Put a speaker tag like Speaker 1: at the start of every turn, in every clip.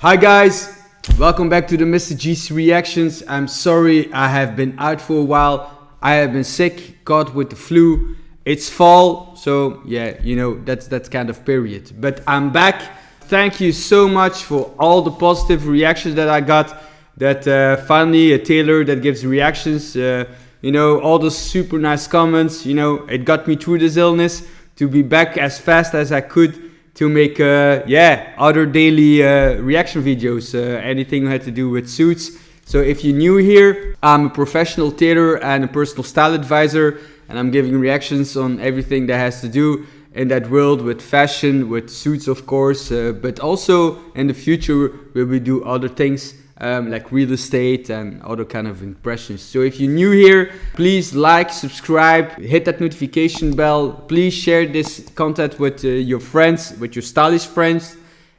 Speaker 1: Hi guys, welcome back to the Mr. G's Reactions. I'm sorry I have been out for a while. I have been sick, caught with the flu. It's fall, so yeah, you know, that's kind of period. But I'm back. Thank you so much for all the positive reactions that I got. That finally a tailor that gives reactions, you know, all those super nice comments, you know, it got me through this illness to be back as fast as I could to make other daily reaction videos, anything had to do with suits. So if you're new here, I'm a professional tailor and a personal style advisor, and I'm giving reactions on everything that has to do in that world with fashion, with suits of course, but also in the future we will do other things like real estate and other kind of impressions. So if you're new here, please like, subscribe, hit that notification bell. Please share this content with your friends, with your stylish friends.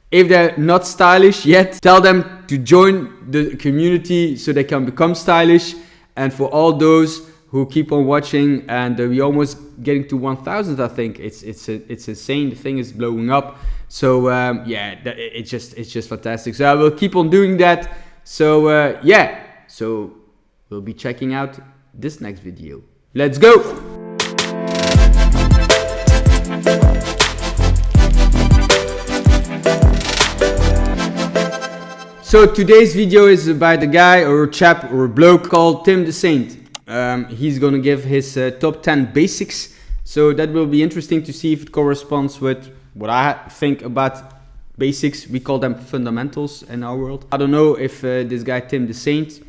Speaker 1: If they're not stylish yet, tell them to join the community so they can become stylish. And for all those who keep on watching, and we almost getting to 1,000, I think it's insane. The thing is blowing up. So it's just fantastic. So I will keep on doing that. So so we'll be checking out this next video. Let's go! So today's video is by the guy or a chap or a bloke called Tim Dessaints. He's gonna give his top 10 basics. So that will be interesting to see if it corresponds with what I think about basics. We call them fundamentals in our world. I don't know if this guy Tim Dessaints,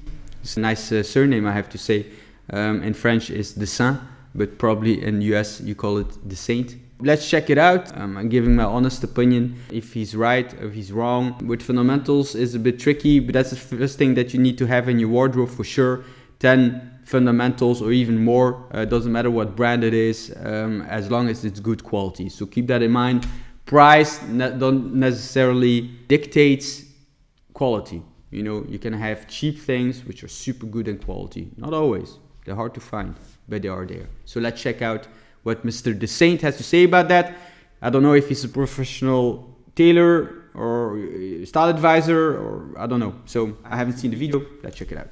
Speaker 1: it's a nice surname I have to say. In French is Dessaints, but probably in US you call it Dessaints. Let's check it out. I'm giving my honest opinion. If he's right, if he's wrong. With fundamentals is a bit tricky, but that's the first thing that you need to have in your wardrobe for sure. 10 fundamentals or even more. Doesn't matter what brand it is, as long as it's good quality. So keep that in mind. Price don't necessarily dictates quality. You know, you can have cheap things which are super good in quality. Not always. They're hard to find, but they are there. So let's check out what Mr. Dessaints has to say about that. I don't know if he's a professional tailor or style advisor, or I don't know. So I haven't seen the video. Let's check it out.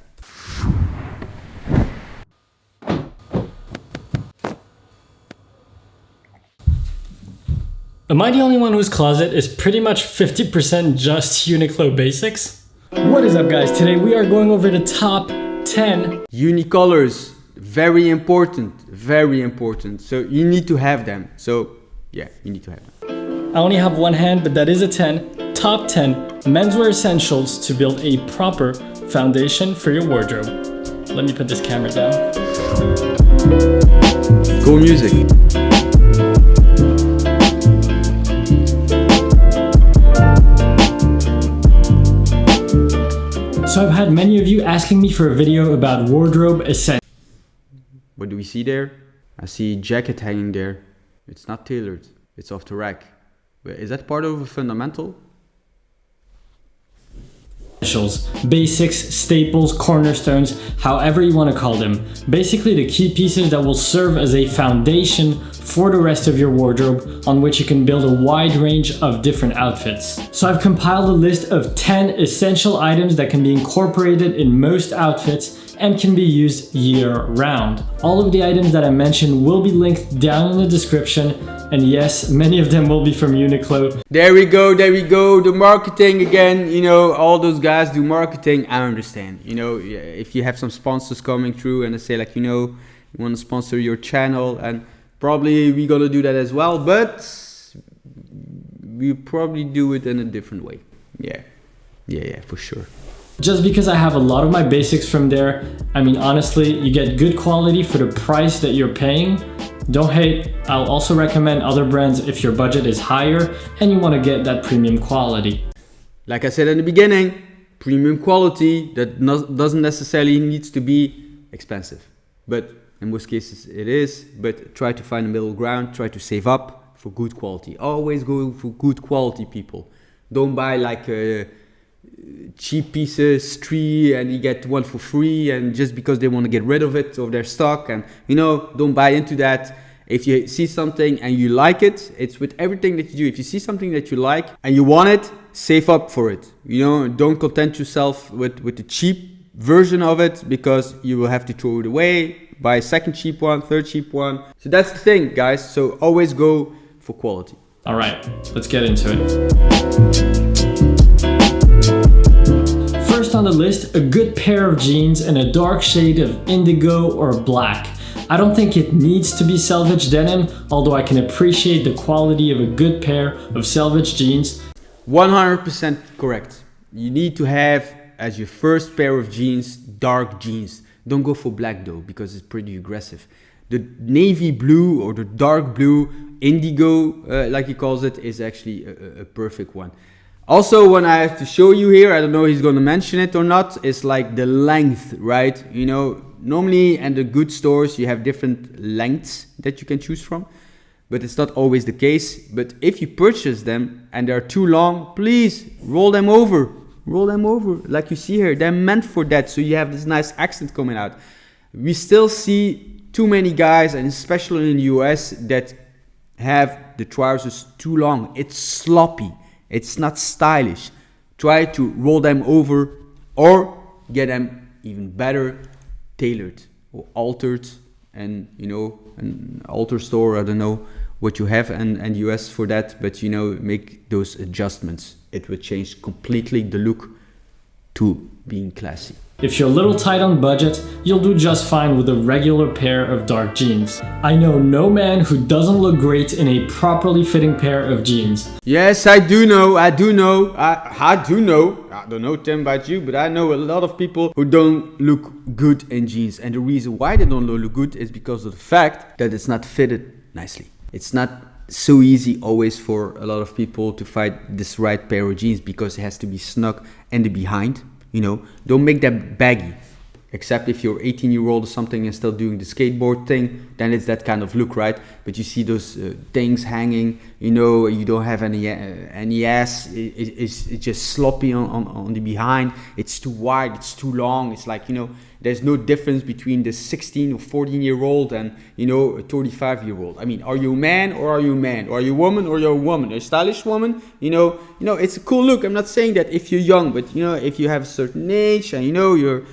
Speaker 2: Am I the only one whose closet is pretty much 50% just Uniqlo basics? What is up guys, today we are going over the top 10
Speaker 1: unicolors. Very important, very important. So you need to have them. So yeah, you need to have them.
Speaker 2: I only have one hand, but that is a 10. Top 10 menswear essentials to build a proper foundation for your wardrobe. Let me put this camera down.
Speaker 1: Cool music.
Speaker 2: So I've had many of you asking me for a video about wardrobe essentials.
Speaker 1: What do we see there? I see a jacket hanging there. It's not tailored, it's off the rack. But is that part of a fundamental?
Speaker 2: Basics, staples, cornerstones, however you want to call them. Basically the key pieces that will serve as a foundation for the rest of your wardrobe on which you can build a wide range of different outfits. So I've compiled a list of 10 essential items that can be incorporated in most outfits and can be used year-round. All of the items that I mentioned will be linked down in the description, and yes, many of them will be from Uniqlo.
Speaker 1: There we go, the marketing again. You know, all those guys do marketing, I understand. You know, if you have some sponsors coming through and they say like, you know, you want to sponsor your channel, and probably we're gonna do that as well, but we probably do it in a different way. Yeah, for sure.
Speaker 2: Just because I have a lot of my basics from there, I mean, honestly, you get good quality for the price that you're paying. Don't hate. I'll also recommend other brands if your budget is higher and you want to get that premium quality.
Speaker 1: Like I said in the beginning, premium quality that doesn't necessarily needs to be expensive, but in most cases it is. But try to find a middle ground, try to save up for good quality. Always go for good quality, people. Don't buy like cheap pieces, 3 and you get 1 for free, and just because they want to get rid of it, of their stock, and you know, don't buy into that. If you see something and you like it, it's with everything that you do. If you see something that you like and you want it, save up for it. You know, don't content yourself with the cheap version of it, because you will have to throw it away, buy a second cheap one, third cheap one. So that's the thing, guys. So always go for quality.
Speaker 2: All right, let's get into it. First on the list, a good pair of jeans in a dark shade of indigo or black. I don't think it needs to be selvage denim, although I can appreciate the quality of a good pair of selvage jeans.
Speaker 1: 100% correct. You need to have as your first pair of jeans, dark jeans. Don't go for black though, because it's pretty aggressive. The navy blue or the dark blue, indigo, like he calls it, is actually a perfect one. Also, one I have to show you here, I don't know if he's going to mention it or not, is like the length, right? You know, normally in the good stores you have different lengths that you can choose from, but it's not always the case. But if you purchase them and they're too long, please roll them over. Roll them over, like you see here. They're meant for that, so you have this nice accent coming out. We still see too many guys, and especially in the US, that have the trousers too long. It's sloppy. It's not stylish. Try to roll them over, or get them even better tailored or altered. And you know, an alter store, I don't know what you have and US for that, but you know, make those adjustments. It will change completely the look to being classy.
Speaker 2: If you're a little tight on budget, you'll do just fine with a regular pair of dark jeans. I know no man who doesn't look great in a properly fitting pair of jeans.
Speaker 1: Yes, I do know. I do know. I don't know, Tim, about you, but I know a lot of people who don't look good in jeans. And the reason why they don't look good is because of the fact that it's not fitted nicely. It's not so easy always for a lot of people to find this right pair of jeans, because it has to be snug in the behind. You know, don't make that baggy, except if you're 18-year-old or something and still doing the skateboard thing, then it's that kind of look, right? But you see those things hanging, you know, you don't have any ass, it's just sloppy on the behind, it's too wide, it's too long, it's like, you know, there's no difference between the 16 or 14-year-old and, you know, a 35-year-old. I mean, are you a man or are you a man? Or are you a woman or you're a woman? Are you a stylish woman? You know, it's a cool look. I'm not saying that if you're young, but, you know, if you have a certain age and, you know, you're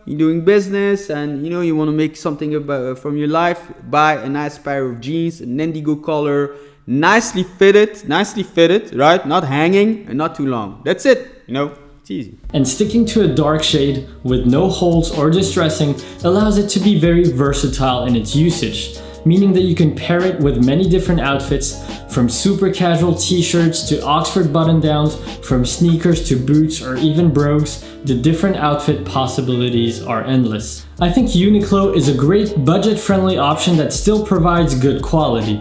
Speaker 1: doing business and, you know, you want to make something about from your life, buy a nice pair of jeans, an indigo color, nicely fitted, right? Not hanging and not too long. That's it, you know. It's easy.
Speaker 2: And sticking to a dark shade with no holes or distressing allows it to be very versatile in its usage, meaning that you can pair it with many different outfits, from super casual t-shirts to Oxford button-downs, from sneakers to boots or even brogues. The different outfit possibilities are endless. I think Uniqlo is a great budget-friendly option that still provides good quality.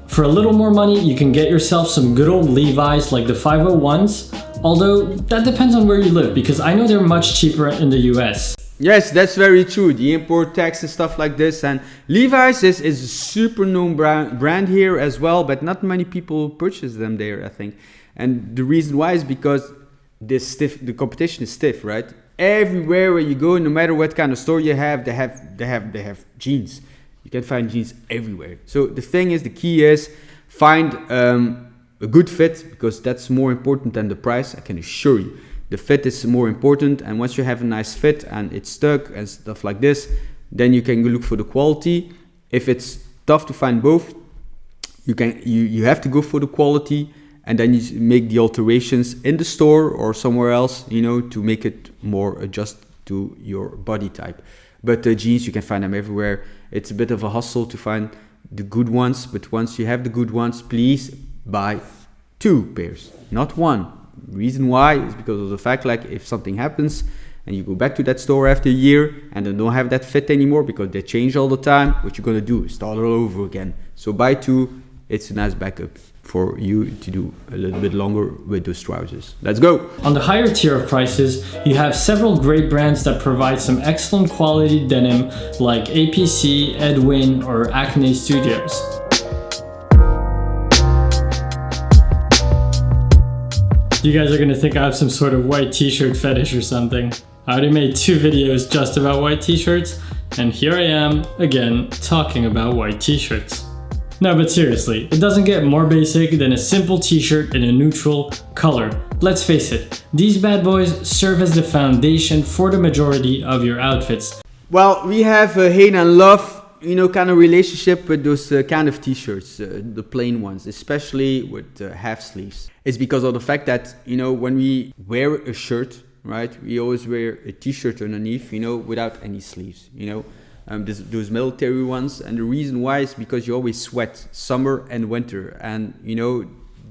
Speaker 2: For a little more money, you can get yourself some good old Levi's like the 501s, although that depends on where you live, because I know they're much cheaper in the US.
Speaker 1: Yes, that's very true. The import tax and stuff like this. And Levi's is a super known brand here as well, but not many people purchase them there, I think. And the reason why is because the competition is stiff, right? Everywhere where you go, no matter what kind of store you have, they have jeans. You can find jeans everywhere. So the key is find a good fit, because that's more important than the price, I can assure you. The fit is more important, and once you have a nice fit and it's stuck and stuff like this, then you can look for the quality. If it's tough to find both, you have to go for the quality, and then you make the alterations in the store or somewhere else, you know, to make it more adjust to your body type. But the jeans, you can find them everywhere. It's a bit of a hustle to find the good ones, but once you have the good ones, please buy 2 pairs, not 1. Reason why is because of the fact, like, if something happens and you go back to that store after a year and they don't have that fit anymore because they change all the time, what you're gonna do is start all over again. So buy 2, it's a nice backup for you to do a little bit longer with those trousers. Let's go.
Speaker 2: On the higher tier of prices, you have several great brands that provide some excellent quality denim like APC, Edwin, or Acne Studios. You guys are gonna think I have some sort of white t-shirt fetish or something. I already made 2 videos just about white t-shirts, and here I am again talking about white t-shirts. No, but seriously, it doesn't get more basic than a simple t-shirt in a neutral color. Let's face it, these bad boys serve as the foundation for the majority of your outfits.
Speaker 1: Well, we have a hate and love, kind of relationship with those kind of t-shirts, the plain ones, especially with half sleeves. It's because of the fact that, when we wear a shirt, right, we always wear a t-shirt underneath, without any sleeves, those military ones. And the reason why is because you always sweat summer and winter, and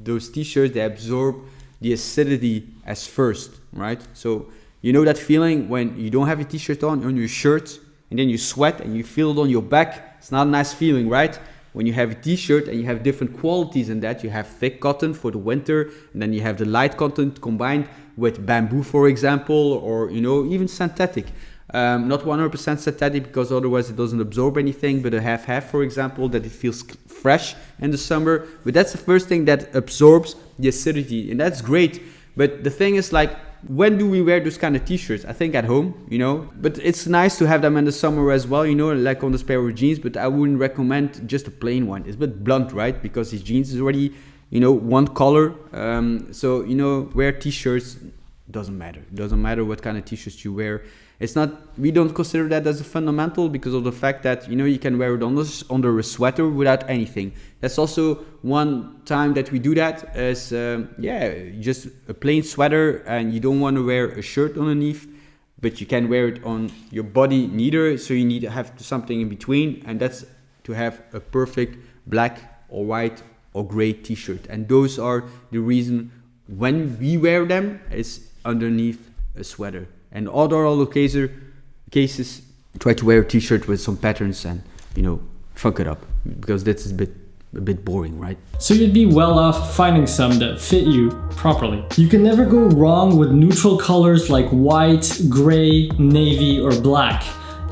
Speaker 1: those t-shirts, they absorb the acidity as first, right? So that feeling when you don't have a t-shirt on your shirt, and then you sweat and you feel it on your back. It's not a nice feeling, right? When you have a t-shirt and you have different qualities in that, you have thick cotton for the winter, and then you have the light cotton combined with bamboo, for example, or even synthetic. Not 100% synthetic, because otherwise it doesn't absorb anything, but a half, for example, that it feels fresh in the summer. But that's the first thing that absorbs the acidity, and that's great. But the thing is, like, when do we wear those kind of t-shirts? I think at home, but it's nice to have them in the summer as well, like on this pair of jeans, but I wouldn't recommend just a plain one. It's a bit blunt, right? Because these jeans is already, one color. So, wear t-shirts, doesn't matter. It doesn't matter what kind of t-shirts you wear. It's not, we don't consider that as a fundamental because of the fact that, you can wear it under a sweater without anything. That's also one time that we do that is, just a plain sweater, and you don't want to wear a shirt underneath, but you can wear it on your body neither. So you need to have something in between, and that's to have a perfect black or white or gray t-shirt. And those are the reason when we wear them is underneath a sweater. And other cases, try to wear a t-shirt with some patterns and, fuck it up, because that's a bit boring, right?
Speaker 2: So you'd be well off finding some that fit you properly. You can never go wrong with neutral colors like white, gray, navy, or black.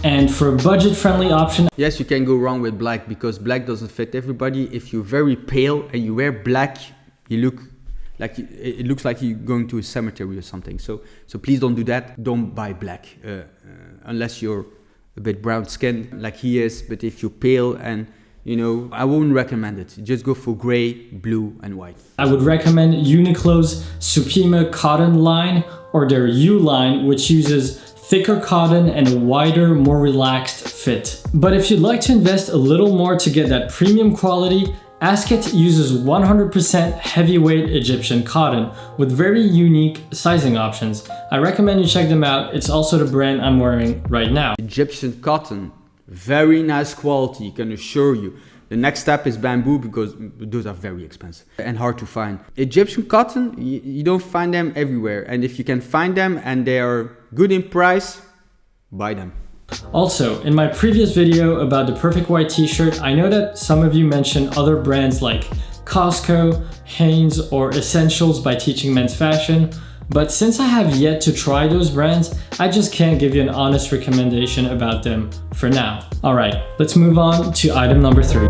Speaker 2: And for a budget-friendly option,
Speaker 1: yes, you can go wrong with black, because black doesn't fit everybody. If you're very pale and you wear black, you look like it looks like you're going to a cemetery or something. So please don't do that. Don't buy black unless you're a bit brown skinned like he is. But if you're pale and I wouldn't recommend it. Just go for gray, blue, and white.
Speaker 2: I would recommend Uniqlo's Supima cotton line or their U line, which uses thicker cotton and a wider, more relaxed fit. But if you'd like to invest a little more to get that premium quality, Asket uses 100% heavyweight Egyptian cotton with very unique sizing options. I recommend you check them out. It's also the brand I'm wearing right now.
Speaker 1: Egyptian cotton, very nice quality, can assure you. The next step is bamboo, because those are very expensive and hard to find. Egyptian cotton, you don't find them everywhere. And if you can find them and they are good in price, buy them.
Speaker 2: Also, in my previous video about the perfect white t-shirt, I know that some of you mentioned other brands like Costco, Hanes, or Essentials by Teaching Men's Fashion, but since I have yet to try those brands, I just can't give you an honest recommendation about them for now. Alright, let's move on to item number 3.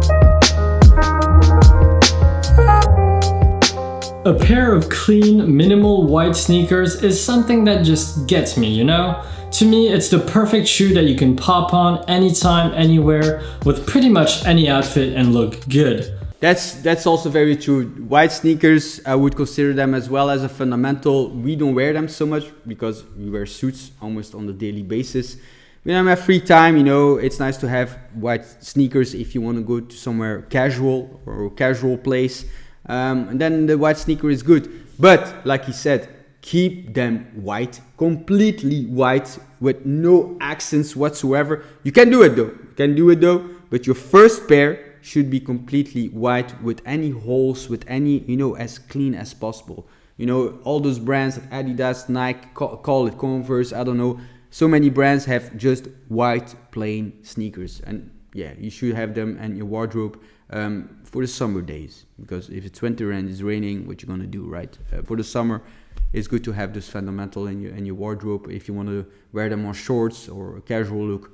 Speaker 2: A pair of clean, minimal white sneakers is something that just gets me, To me, it's the perfect shoe that you can pop on anytime, anywhere, with pretty much any outfit and look good.
Speaker 1: That's also very true. White sneakers, I would consider them as well as a fundamental. We don't wear them so much because we wear suits almost on a daily basis. When I have free time, it's nice to have white sneakers if you want to go to somewhere casual or a casual place. And then the white sneaker is good. But like he said, keep them white, completely white, with no accents whatsoever. You can do it though. But your first pair should be completely white with any holes, with any, as clean as possible. All those brands like Adidas, Nike, call it Converse, I don't know. So many brands have just white, plain sneakers. And yeah, you should have them in your wardrobe for the summer days. Because if it's winter and it's raining, what you're gonna do, right? For the summer, it's good to have this fundamental in your wardrobe. If you want to wear them on shorts or a casual look,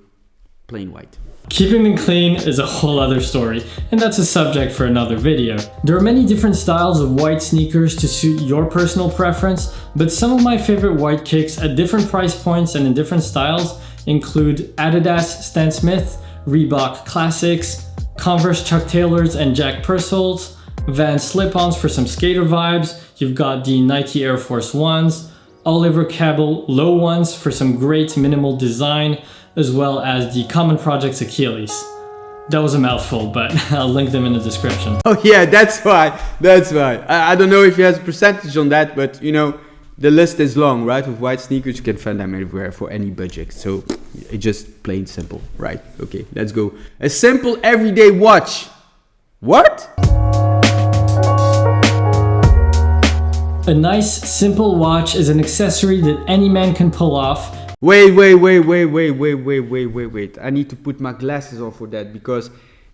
Speaker 1: plain white.
Speaker 2: Keeping them clean is a whole other story, and that's a subject for another video. There are many different styles of white sneakers to suit your personal preference, but some of my favorite white kicks at different price points and in different styles include Adidas Stan Smith, Reebok Classics, Converse Chuck Taylors and Jack Purcells, Vans slip-ons for some skater vibes, you've got the Nike Air Force Ones, Oliver Cabell low ones for some great minimal design, as well as the Common Projects Achilles. That was a mouthful, but I'll link them in the description.
Speaker 1: Oh yeah, that's why. I don't know if he has a percentage on that, but you know, the list is long, right? With white sneakers, you can find them everywhere for any budget. So it's just plain simple, right? Okay, let's go. A simple everyday watch. What?
Speaker 2: A nice, simple watch is an accessory that any man can pull off.
Speaker 1: Wait. I need to put my glasses on for that, because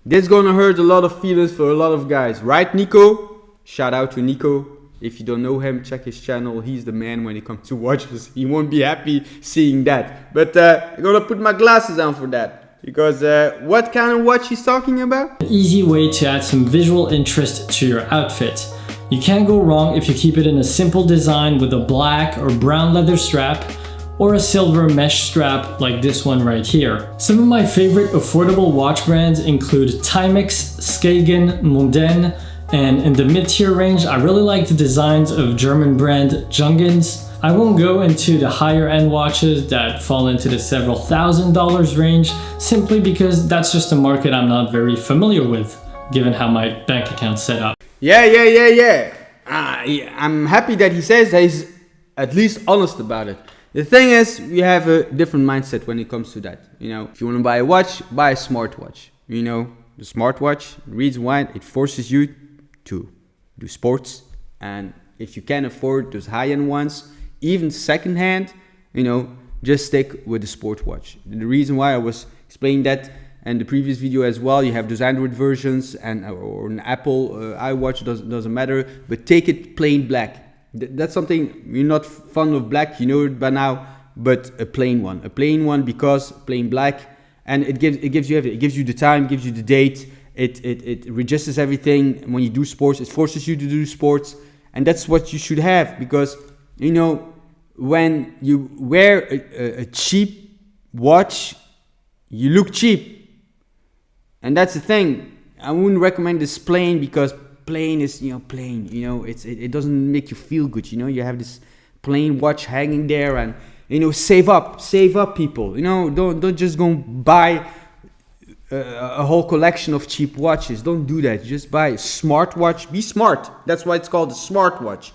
Speaker 1: this is gonna hurt a lot of feelings for a lot of guys. Right, Nico? Shout out to Nico. If you don't know him, check his channel. He's the man when it comes to watches. He won't be happy seeing that. But I'm gonna put my glasses on for that. Because what kind of watch he's talking about?
Speaker 2: An easy way to add some visual interest to your outfit. You can't go wrong if you keep it in a simple design with a black or brown leather strap, or a silver mesh strap like this one right here. Some of my favorite affordable watch brands include Timex, Skagen, Mondaine, and in the mid-tier range, I really like the designs of German brand Jungens. I won't go into the higher end watches that fall into the several $1,000s range, simply because that's just a market I'm not very familiar with, given how my bank account's set up.
Speaker 1: Yeah. I'm happy that he says that he's at least honest about it. The thing is, we have a different mindset when it comes to that. You know, if you want to buy a watch, buy a smartwatch. You know, the smartwatch, the reason why it forces you to do sports, and if you can afford those high-end ones, even second-hand, you know, just stick with the sport watch. The reason why I was explaining that in the previous video as well, you have those Android versions and or an Apple iWatch, doesn't matter, but take it plain black. That's something, you're not fond of black, you know it by now, but a plain one because plain black, and it gives you everything. It gives you the time, gives you the date, it registers everything. When you do sports, it forces you to do sports, and that's what you should have, because you know, when you wear a cheap watch, you look cheap, and that's the thing. I wouldn't recommend this plain, because plain is, you know, plain, you know, it doesn't make you feel good, you know. You have this plain watch hanging there, and you know, save up people, you know. Don't just go buy a whole collection of cheap watches. Don't do that. Just buy a smartwatch. Be smart. That's why it's called a smartwatch.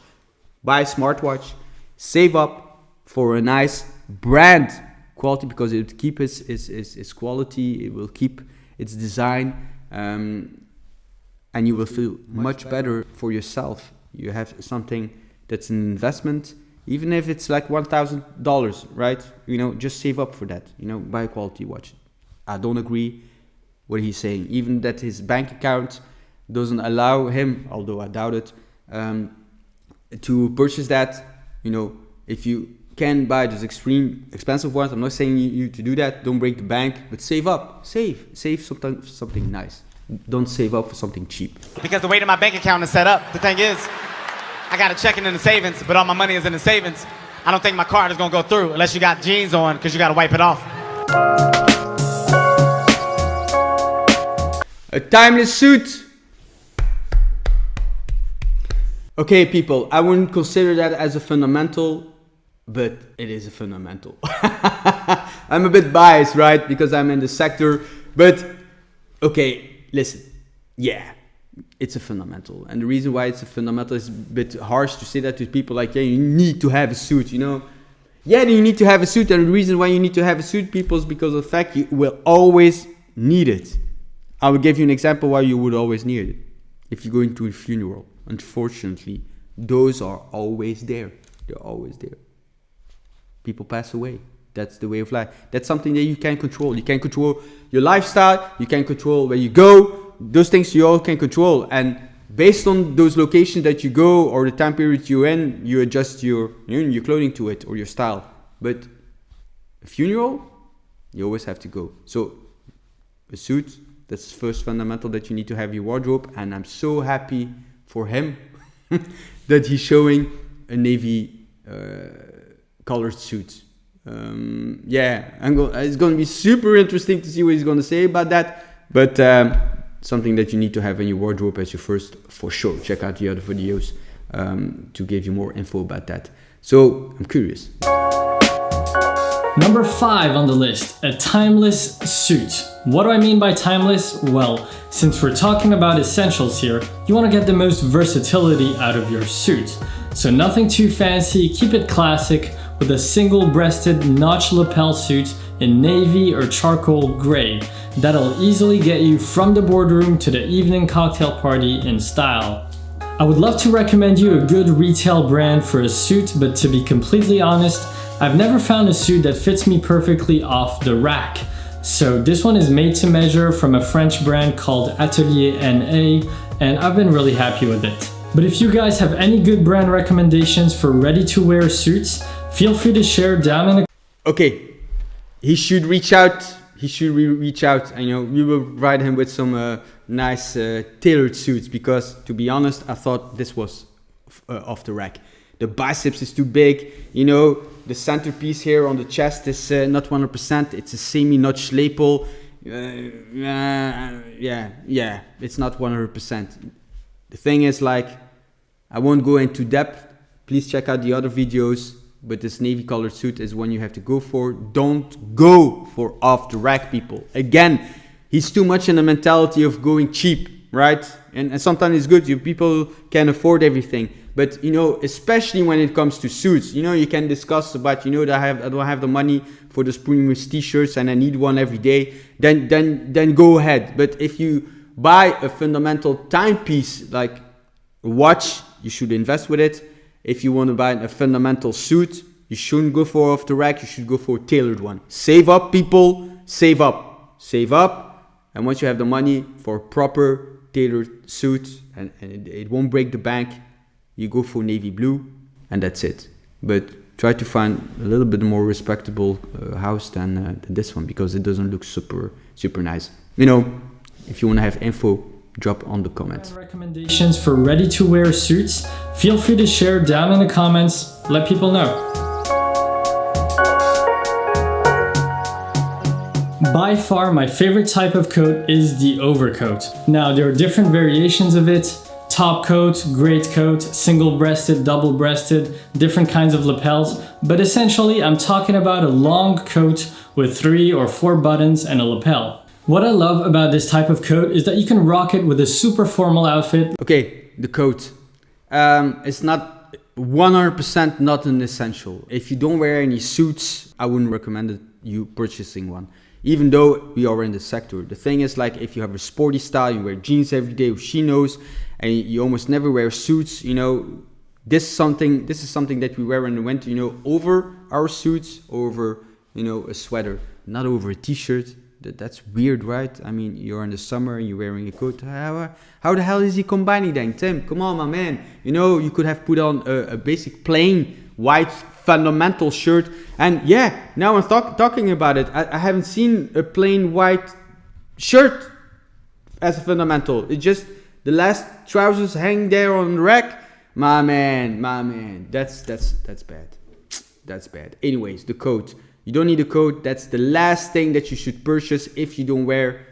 Speaker 1: Buy a smartwatch, save up for a nice brand quality, because it will keep its quality, it will keep its design, and you will feel much better for yourself. You have something that's an investment, even if it's like $1,000, right? You know, just save up for that. You know, buy a quality watch. I don't agree what he's saying. Even that his bank account doesn't allow him, although I doubt it, to purchase that. You know, if you can buy those extreme expensive ones, I'm not saying you to do that. Don't break the bank, but save up. Save something nice. Don't save up for something cheap.
Speaker 3: Because the way that my bank account is set up, the thing is, I got a checking in the savings, but all my money is in the savings. I don't think my card is gonna go through unless you got jeans on, because you gotta wipe it off.
Speaker 1: A timeless suit. Okay, people, I wouldn't consider that as a fundamental, but it is a fundamental. I'm a bit biased, right? Because I'm in the sector, but okay. Listen, yeah, it's a fundamental. And the reason why it's a fundamental is a bit harsh to say that to people like, yeah, you need to have a suit, you know. Yeah, you need to have a suit. And the reason why you need to have a suit, people, is because of the fact you will always need it. I will give you an example why you would always need it. If you go into a funeral, unfortunately, those are always there. They're always there. People pass away. That's the way of life. That's something that you can control. You can control your lifestyle. You can control where you go. Those things you all can control. And based on those locations that you go or the time period you're in, you adjust your clothing to it or your style. But a funeral, you always have to go. So a suit. That's the first fundamental that you need to have in your wardrobe. And I'm so happy for him that he's showing a navy colored suit. Yeah, it's going to be super interesting to see what he's going to say about that. But something that you need to have in your wardrobe as your first, for sure. Check out the other videos to give you more info about that. So I'm curious.
Speaker 2: Number 5 on the list, a timeless suit. What do I mean by timeless? Well, since we're talking about essentials here, you want to get the most versatility out of your suit. So nothing too fancy, keep it classic with a single-breasted notch lapel suit in navy or charcoal gray. That'll easily get you from the boardroom to the evening cocktail party in style. I would love to recommend you a good retail brand for a suit, but to be completely honest, I've never found a suit that fits me perfectly off the rack. So this one is made to measure from a French brand called Atelier NA, and I've been really happy with it. But if you guys have any good brand recommendations for ready-to-wear suits, feel free to share down in the...
Speaker 1: Okay, he should reach out. He should reach out. I know we will provide him with some nice tailored suits, because to be honest, I thought this was off the rack. The biceps is too big, you know, the centerpiece here on the chest is not 100%, it's a semi-notch lapel. Yeah, it's not 100%. The thing is, like, I won't go into depth, please check out the other videos, but this navy colored suit is one you have to go for. Don't go for off the rack, people. Again, he's too much in the mentality of going cheap, right? And sometimes it's good, you people can afford everything. But, you know, especially when it comes to suits, you know, you can discuss about, you know, that I don't have the money for those premium t-shirts and I need one every day, then go ahead. But if you buy a fundamental timepiece like a watch, you should invest with it. If you want to buy a fundamental suit, you shouldn't go for off the rack, you should go for a tailored one. Save up, people, save up. Save up, and once you have the money for a proper tailored suit and it won't break the bank, you go for navy blue, and that's it. But try to find a little bit more respectable house than this one, because it doesn't look super nice. You know, if you want to have info, drop on the comments.
Speaker 2: Recommendations for ready-to-wear suits, feel free to share down in the comments, let people know. By far, my favorite type of coat is the overcoat. Now, there are different variations of it. Top coat, great coat, single-breasted, double-breasted, different kinds of lapels. But essentially, I'm talking about a long coat with 3 or 4 buttons and a lapel. What I love about this type of coat is that you can rock it with a super formal outfit.
Speaker 1: Okay, the coat. It's not 100% not an essential. If you don't wear any suits, I wouldn't recommend you purchasing one. Even though we are in the sector. The thing is, like, if you have a sporty style, you wear jeans every day with chinos, and you almost never wear suits, you know, this is something that we wear in the winter, you know, over our suits, over, you know, a sweater, not over a t-shirt. That's weird, right? I mean, you're in the summer and you're wearing a coat. How the hell is he combining then? Tim, come on, my man. You know, you could have put on a basic plain white fundamental shirt. And yeah, now I'm talking about it. I haven't seen a plain white shirt as a fundamental. It's just the last trousers hang there on the rack. My man, that's bad. That's bad. Anyways, the coat. You don't need a coat. That's the last thing that you should purchase if you don't wear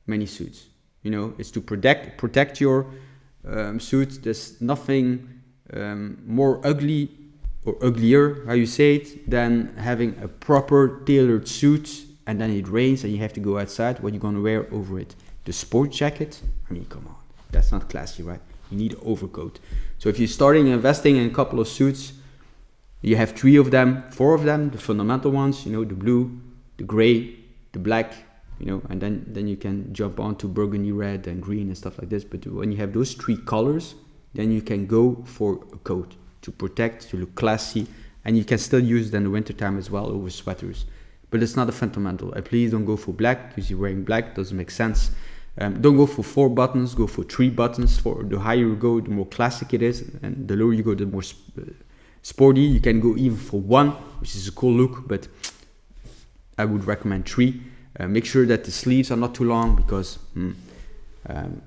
Speaker 1: many suits. You know, it's to protect your suit. There's nothing more ugly or uglier, how you say it, than having a proper tailored suit and then it rains and you have to go outside. What are you going to wear over it? The sport jacket? I mean, come on. That's not classy, right? You need an overcoat. So if you're starting investing in a couple of suits, you have 3 of them, 4 of them, the fundamental ones, you know, the blue, the gray, the black, you know, and then you can jump on to burgundy red and green and stuff like this. But when you have those 3 colors, then you can go for a coat to protect, to look classy, and you can still use it in the wintertime as well over sweaters. But it's not a fundamental. Please don't go for black, because you're wearing black, doesn't make sense. Don't go for 4 buttons, go for 3 buttons. For the higher you go, the more classic it is, and the lower you go, the more sporty. You can go even for 1, which is a cool look, but I would recommend 3. Make sure that the sleeves are not too long, because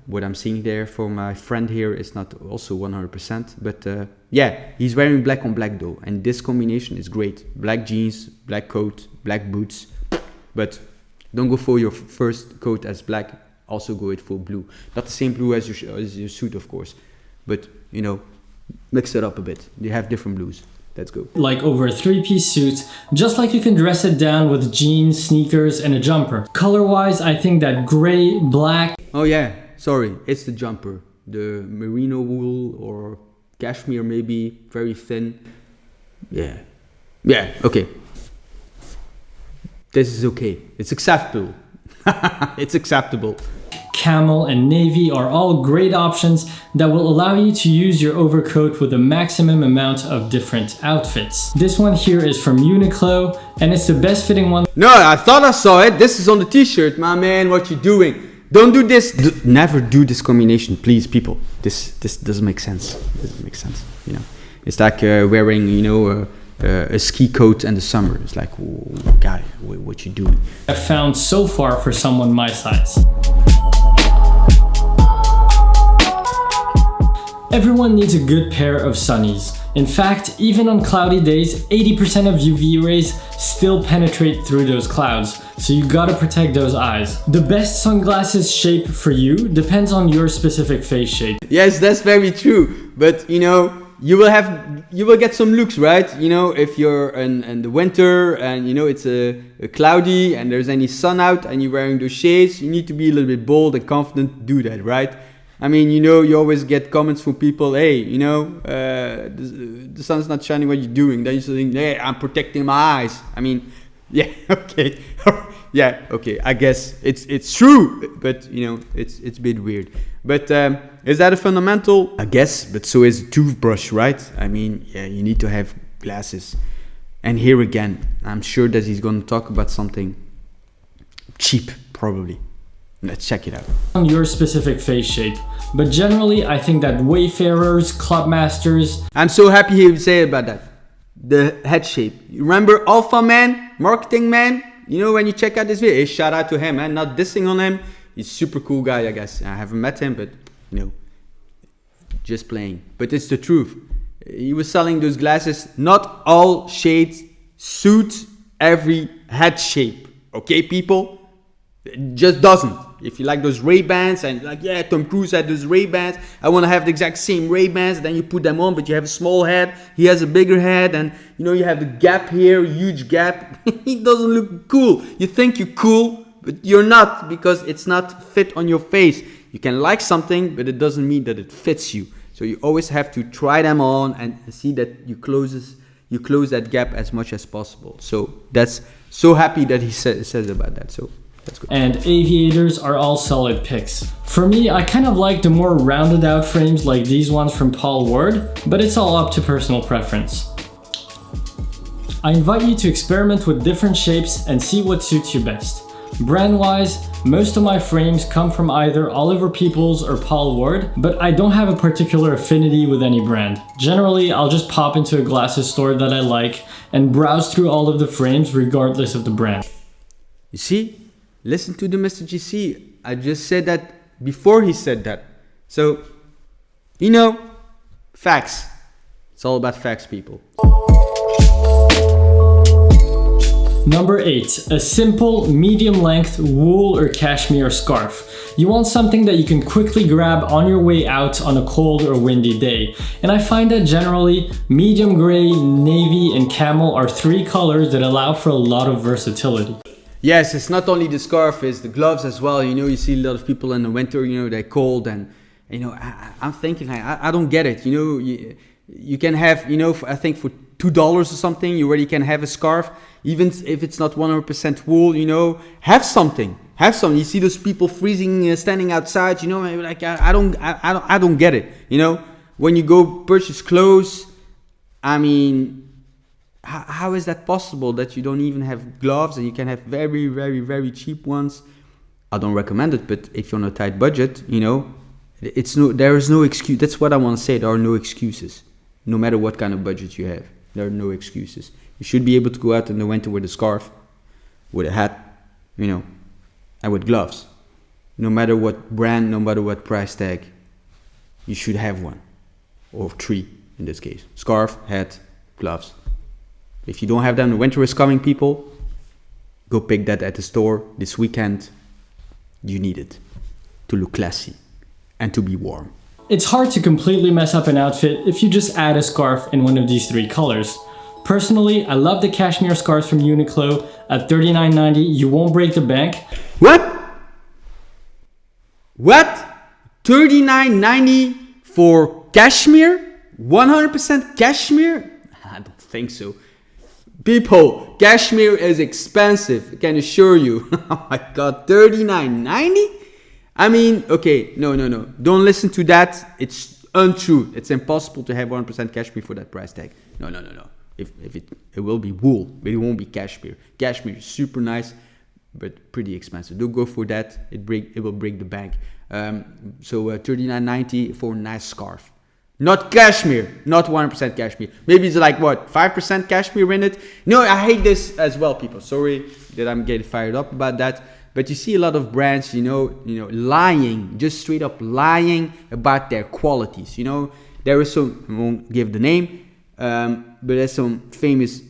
Speaker 1: what I'm seeing there for my friend here is not also 100%. But yeah, he's wearing black on black though, and this combination is great. Black jeans, black coat, black boots. But don't go for your first coat as black. Also go it for blue. Not the same blue as your suit, of course, but you know, mix it up a bit. You have different blues. Let's go.
Speaker 2: Like over a 3-piece suit, just like you can dress it down with jeans, sneakers, and a jumper. Color-wise, I think that gray, black...
Speaker 1: Oh yeah, sorry, it's the jumper. The merino wool or cashmere, maybe, very thin. Yeah, okay. This is okay. It's acceptable. It's acceptable.
Speaker 2: Camel and navy are all great options that will allow you to use your overcoat with a maximum amount of different outfits. This one here is from Uniqlo, and it's the best fitting one.
Speaker 1: No, I thought I saw it. This is on the t-shirt. My man, what you doing? Don't do this. Never do this combination, please, people. This doesn't make sense. It doesn't make sense, you know. It's like wearing, you know, a ski coat in the summer. It's like, oh, guy, what you doing?
Speaker 2: I've found so far for someone my size. Everyone needs a good pair of sunnies. In fact, even on cloudy days, 80% of UV rays still penetrate through those clouds, so you gotta protect those eyes. The best sunglasses shape for you depends on your specific face shape.
Speaker 1: Yes, that's very true. But you know, you will get some looks, right? You know, if you're in the winter and you know it's a cloudy and there's any sun out and you're wearing those shades, you need to be a little bit bold and confident to do that, right? I mean, you know, you always get comments from people, hey, you know, the sun's not shining, what you doing? Then you think, hey, I'm protecting my eyes. I mean, yeah, okay. Yeah, okay, I guess it's true, but you know, it's a bit weird. But is that a fundamental? I guess, but so is a toothbrush, right? I mean, yeah, you need to have glasses. And here again, I'm sure that he's going to talk about something cheap, probably. Let's check it out.
Speaker 2: On your specific face shape, but generally I think that wayfarers, clubmasters...
Speaker 1: I'm so happy he would say about that. The head shape. You remember Alpha Man, marketing man? You know, when you check out this video, hey, shout out to him, man. Not dissing on him. He's a super cool guy, I guess. I haven't met him, but you know, just playing. But it's the truth. He was selling those glasses. Not all shades suit every head shape. Okay, people? It just doesn't. If you like those Ray-Bans and like, yeah, Tom Cruise had those Ray-Bans, I want to have the exact same Ray-Bans, then you put them on, but you have a small head, he has a bigger head, and you know, you have the gap here, huge gap. He doesn't look cool. You think you're cool, but you're not, because it's not fit on your face. You can like something, but it doesn't mean that it fits you. So you always have to try them on and see that you close that gap as much as possible. So that's so happy that he says about that. So that's good.
Speaker 2: And aviators are all solid picks. For me, I kind of like the more rounded out frames like these ones from Paul Ward, but it's all up to personal preference. I invite you to experiment with different shapes and see what suits you best. Brand-wise, most of my frames come from either Oliver Peoples or Paul Ward, but I don't have a particular affinity with any brand. Generally, I'll just pop into a glasses store that I like and browse through all of the frames regardless of the brand.
Speaker 1: You see? Listen to the Mr. GC. I just said that before he said that. So, you know, facts. It's all about facts, people.
Speaker 2: Number 8, a simple medium length wool or cashmere scarf. You want something that you can quickly grab on your way out on a cold or windy day. And I find that generally medium gray, navy, and camel are 3 colors that allow for a lot of versatility.
Speaker 1: Yes, it's not only the scarf, it's the gloves as well. You know, you see a lot of people in the winter, you know, they're cold, and you know, I'm thinking, I don't get it. You know, you can have, you know, I think for $2 or something, you already can have a scarf, even if it's not 100% wool. You know, have something. You see those people freezing, standing outside. You know, like I don't get it. You know, when you go purchase clothes, I mean, how is that possible that you don't even have gloves and you can have very, very, very cheap ones? I don't recommend it, but if you're on a tight budget, you know, there is no excuse. That's what I want to say. There are no excuses. No matter what kind of budget you have, there are no excuses. You should be able to go out in the winter with a scarf, with a hat, you know, and with gloves. No matter what brand, no matter what price tag, you should have one, or 3 in this case. Scarf, hat, gloves. If you don't have them, the winter is coming, people. Go pick that at the store this weekend. You need it to look classy and to be warm.
Speaker 2: It's hard to completely mess up an outfit if you just add a scarf in one of these 3 colors. Personally, I love the cashmere scarves from Uniqlo. At $39.90, you won't break the bank.
Speaker 1: What? What? $39.90 for cashmere? 100% cashmere? I don't think so. People, cashmere is expensive, I can assure you. Oh my god, $39.90? I mean, okay, no. Don't listen to that. It's untrue. It's impossible to have 100% cashmere for that price tag. No. If it will be wool, but it won't be cashmere. Cashmere is super nice, but pretty expensive. Don't go for that. It will break the bank. So $39.90 for a nice scarf. Not cashmere, not 100% cashmere. Maybe it's like what, 5% cashmere in it? No, I hate this as well, people. Sorry that I'm getting fired up about that. But you see a lot of brands, lying, just straight up lying about their qualities. There is some, I won't give the name, but there's some famous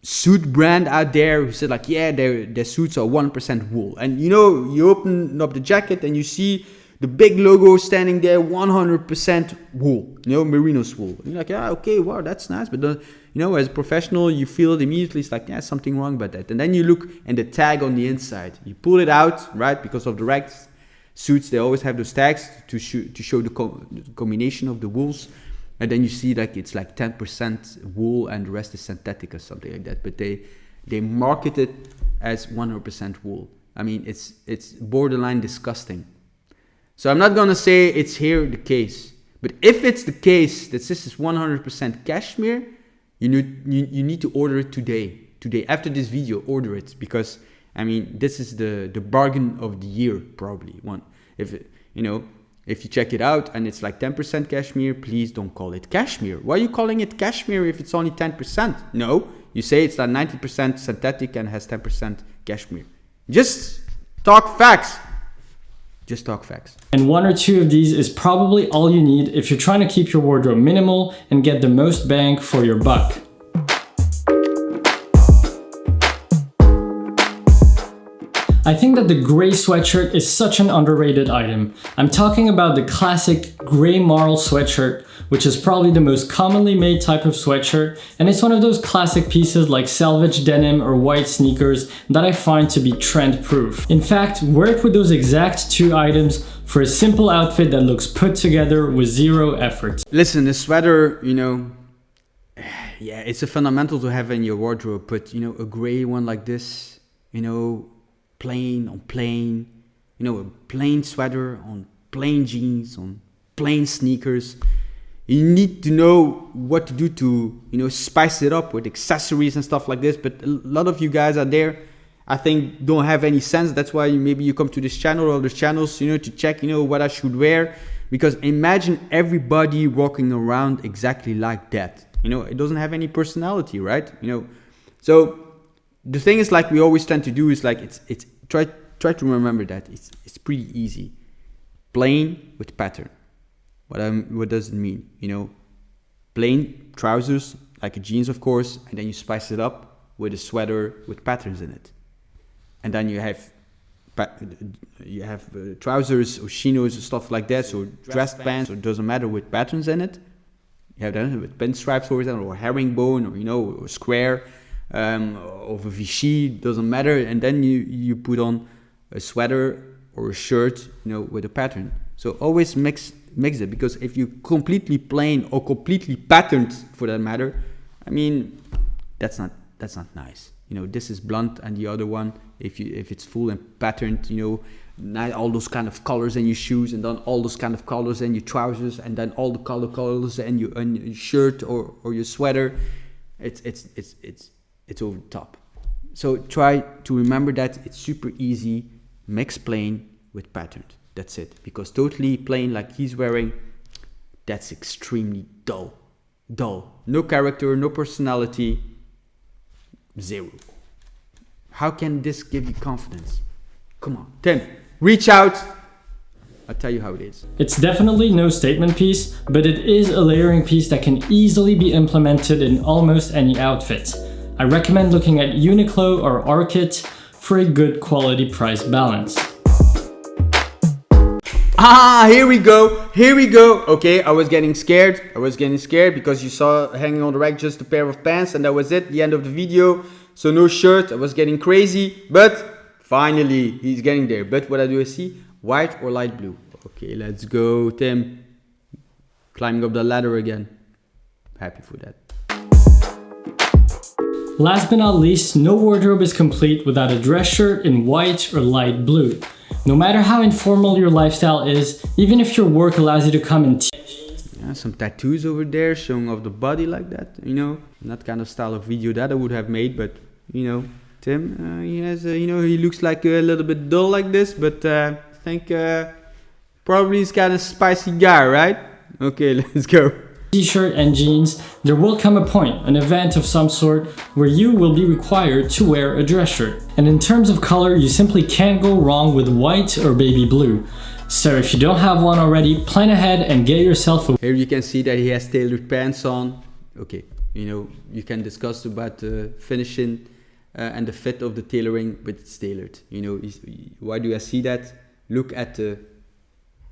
Speaker 1: suit brand out there who said like, yeah, their suits are 1% wool. And you open up the jacket and you see the big logo standing there, 100% wool, merino's wool. And you're like, yeah, okay, wow, that's nice. But as a professional, you feel it immediately. It's like, yeah, something wrong about that. And then you look and the tag on the inside, you pull it out, right? Because of the rags suits, they always have those tags to show the combination of the wools. And then you see like it's like 10% wool and the rest is synthetic or something like that. But they market it as 100% wool. I mean, it's borderline disgusting. So I'm not gonna say it's here the case, but if it's the case that this is 100% cashmere, you need to order it today. After this video, order it, because I mean this is the bargain of the year probably. If you check it out and it's like 10% cashmere, please don't call it cashmere. Why are you calling it cashmere if it's only 10%? No, you say it's like 90% synthetic and has 10% cashmere. Just talk facts. Just talk facts.
Speaker 2: And 1 or 2 of these is probably all you need if you're trying to keep your wardrobe minimal and get the most bang for your buck. I think that the gray sweatshirt is such an underrated item. I'm talking about the classic gray marl sweatshirt, which is probably the most commonly made type of sweatshirt, and it's one of those classic pieces like selvage denim or white sneakers that I find to be trend proof. In fact, work with those exact 2 items for a simple outfit that looks put together with 0 effort.
Speaker 1: Listen, the sweater, yeah, it's a fundamental to have in your wardrobe, but a gray one like this, plain on plain, a plain sweater on plain jeans, on plain sneakers. You need to know what to do to, spice it up with accessories and stuff like this. But a lot of you guys out there, I think, don't have any sense. That's why maybe you come to this channel or other channels, to check, what I should wear. Because imagine everybody walking around exactly like that. It doesn't have any personality, right? So the thing is, like we always tend to do is like it's try to remember that it's pretty easy. Plain with pattern. What does it mean? Plain trousers, like a jeans, of course, and then you spice it up with a sweater with patterns in it. And then you have trousers or chinos or stuff like that, so dress pants, or it doesn't matter, with patterns in it. You have that with pinstripes or herringbone, or or square, of a Vichy, doesn't matter. And then you put on a sweater or a shirt, with a pattern. So always mix it, because if you completely plain or completely patterned, for that matter, I mean, that's not nice. This is blunt, and the other one, if it's full and patterned, all those kind of colors in your shoes, and then all those kind of colors in your trousers, and then all the colors in your shirt or your sweater, it's over the top. So try to remember that it's super easy. Mix plain with patterned. That's it. Because totally plain, like he's wearing, that's extremely dull. No character, no personality, 0. How can this give you confidence? Come on, Tim, reach out. I'll tell you how it is.
Speaker 2: It's definitely no statement piece, but it is a layering piece that can easily be implemented in almost any outfit. I recommend looking at Uniqlo or Arket for a good quality price balance.
Speaker 1: Ah, here we go. Here we go. Okay, I was getting scared. Because you saw hanging on the rack just a pair of pants and that was it, the end of the video. So no shirt. I was getting crazy, but finally he's getting there. But what do I see? White or light blue? Okay, let's go, Tim. Climbing up the ladder again. Happy for that.
Speaker 2: Last but not least, no wardrobe is complete without a dress shirt in white or light blue. No matter how informal your lifestyle is, even if your work allows you to come in
Speaker 1: yeah, some tattoos over there showing off the body like that, you know. Not kind of style of video that I would have made, but you know, Tim, he has, you know, he looks like a little bit dull like this, but I think probably he's kind of spicy guy, right? Okay, let's go.
Speaker 2: T-shirt and jeans, there will come a point, an event of some sort, where you will be required to wear a dress shirt. And in terms of color, you simply can't go wrong with white or baby blue. So if you don't have one already, plan ahead and get yourself a...
Speaker 1: Here you can see that he has tailored pants on. Okay, you know, you can discuss about the finishing and the fit of the tailoring, but it's tailored. You know, why do I see that? Look at the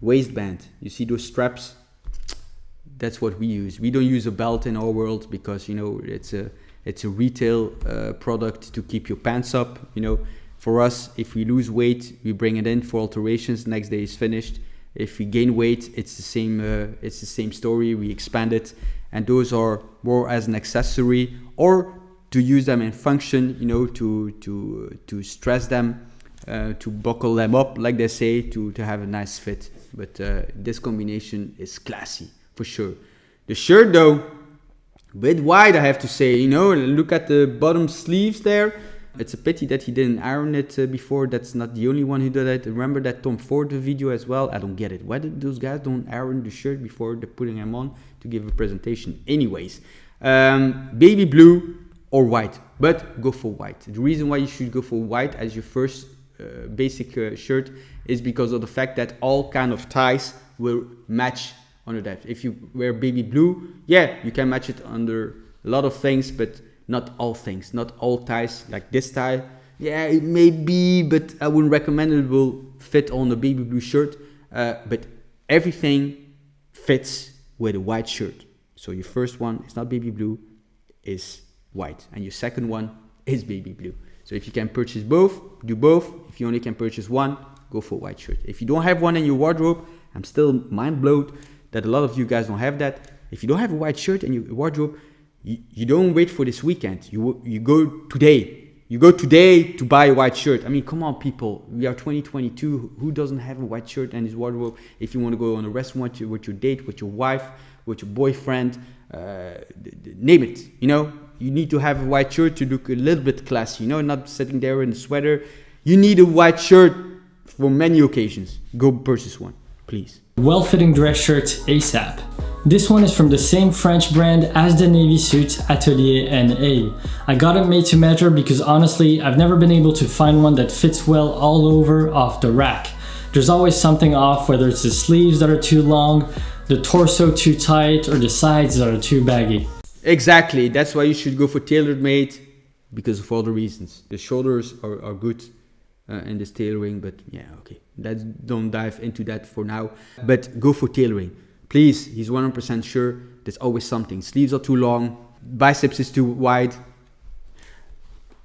Speaker 1: waistband. You see those straps? That's what we use. We don't use a belt in our world because, you know, it's a retail product to keep your pants up. You know, for us, if we lose weight, we bring it in for alterations. Next day is finished. If we gain weight, it's the same story. We expand it, and those are more as an accessory or to use them in function. You know, to stress them, to buckle them up, like they say, to have a nice fit. But this combination is classy. For sure. The shirt though, a bit wide I have to say, you know, look at the bottom sleeves there. It's a pity that he didn't iron it before. That's not the only one who did it. Remember that Tom Ford video as well? I don't get it. Why did those guys don't iron the shirt before they're putting them on to give a presentation? Anyways, baby blue or white, but go for white. The reason why you should go for white as your first basic shirt is because of the fact that all kind of ties will match under that. If you wear baby blue, yeah, you can match it under a lot of things, but not all things, not all ties. Like this tie, yeah, it may be, but I wouldn't recommend it. It will fit on a baby blue shirt, but everything fits with a white shirt. So your first one is not baby blue, is white, and your second one is baby blue. So if you can purchase both, do both. If you only can purchase one, go for white shirt. If you don't have one in your wardrobe, I'm still mind blown that a lot of you guys don't have that. If you don't have a white shirt in your wardrobe, you don't wait for this weekend. You go today. You go today to buy a white shirt. I mean, come on, people. We are 2022. Who doesn't have a white shirt in his wardrobe? If you want to go on a restaurant with your date, with your wife, with your boyfriend, name it. You know, you need to have a white shirt to look a little bit classy. You know, not sitting there in a sweater. You need a white shirt for many occasions. Go purchase one, please.
Speaker 2: Well-fitting dress shirt ASAP. This one is from the same French brand as the navy suit Atelier NA. I got it made to measure because honestly, I've never been able to find one that fits well all over off the rack. There's always something off, whether it's the sleeves that are too long, the torso too tight, or the sides that are too baggy.
Speaker 1: Exactly, that's why you should go for tailored made, because of all the reasons. The shoulders are good in this tailoring, but yeah, okay. Don't dive into that for now, but go for tailoring. Please, he's 100% sure there's always something. Sleeves are too long, biceps is too wide.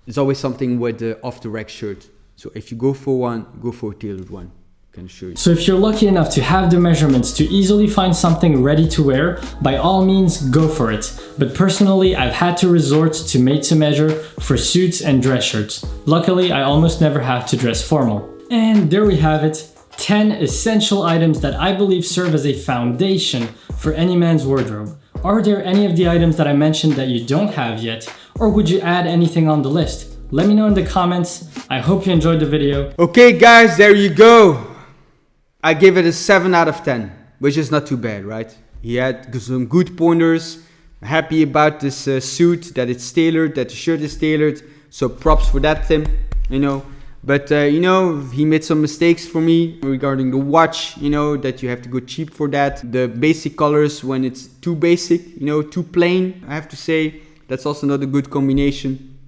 Speaker 1: There's always something with the off the rack shirt. So if you go for one, go for a tailored one. I can assure you.
Speaker 2: So if you're lucky enough to have the measurements to easily find something ready to wear, by all means go for it. But personally, I've had to resort to made to measure for suits and dress shirts. Luckily, I almost never have to dress formal. And there we have it, 10 essential items that I believe serve as a foundation for any man's wardrobe. Are there any of the items that I mentioned that you don't have yet, or would you add anything on the list? Let me know in the comments. I hope you enjoyed the video.
Speaker 1: Okay guys, there you go. I give it a 7 out of 10, which is not too bad, right? He had some good pointers. Happy about this suit, that it's tailored, that the shirt is tailored. So props for that, Tim, you know. But you know, he made some mistakes for me regarding the watch, you know, that you have to go cheap for that. The basic colors, when it's too basic, you know, too plain, I have to say, that's also not a good combination.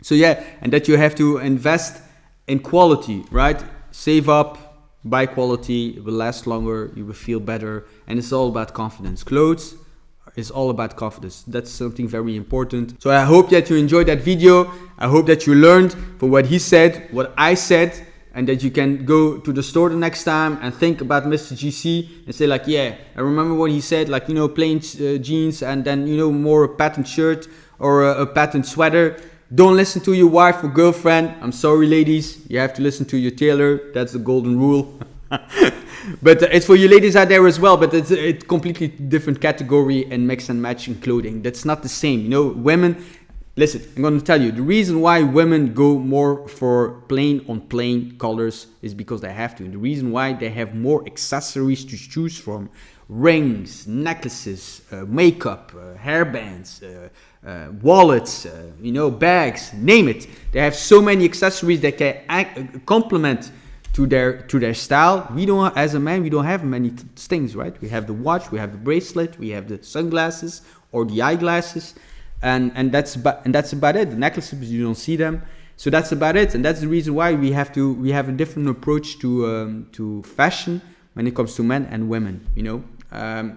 Speaker 1: So yeah, and that you have to invest in quality, right? Save up, buy quality, it will last longer, you will feel better, and it's all about confidence. Clothes is all about confidence. That's something very important. So I hope that you enjoyed that video. I hope that you learned from what he said, what I said, and that you can go to the store the next time and think about Mr. GC and say like, yeah, I remember what he said, like, you know, plain jeans and then, you know, more a patterned shirt or a patterned sweater. Don't listen to your wife or girlfriend. I'm sorry, ladies. You have to listen to your tailor. That's the golden rule. But it's for you ladies out there as well, but it's a completely different category and mix and match in clothing. That's not the same. You know, women, listen, I'm going to tell you, the reason why women go more for plain on plain colors is because they have to. And the reason why they have more accessories to choose from, rings, necklaces, makeup, hairbands, wallets, you know, bags, name it. They have so many accessories that can complement to their style. We don't, as a man, we don't have many things, right? We have the watch, we have the bracelet, we have the sunglasses or the eyeglasses, and that's about it. The necklaces, you don't see them, so that's about it. And that's the reason why we have a different approach to fashion when it comes to men and women, you know.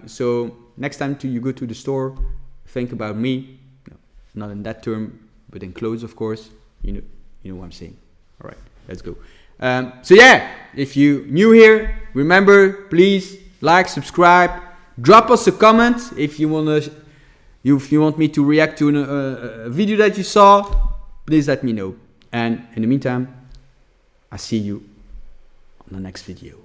Speaker 1: So next time you go to the store, think about me, no, not in that term, but in clothes, of course. You know what I'm saying. All right, let's go. So yeah, if you new here, remember, please like, subscribe, drop us a comment if you want me to react to a video that you saw. Please let me know. And in the meantime, I see you on the next video.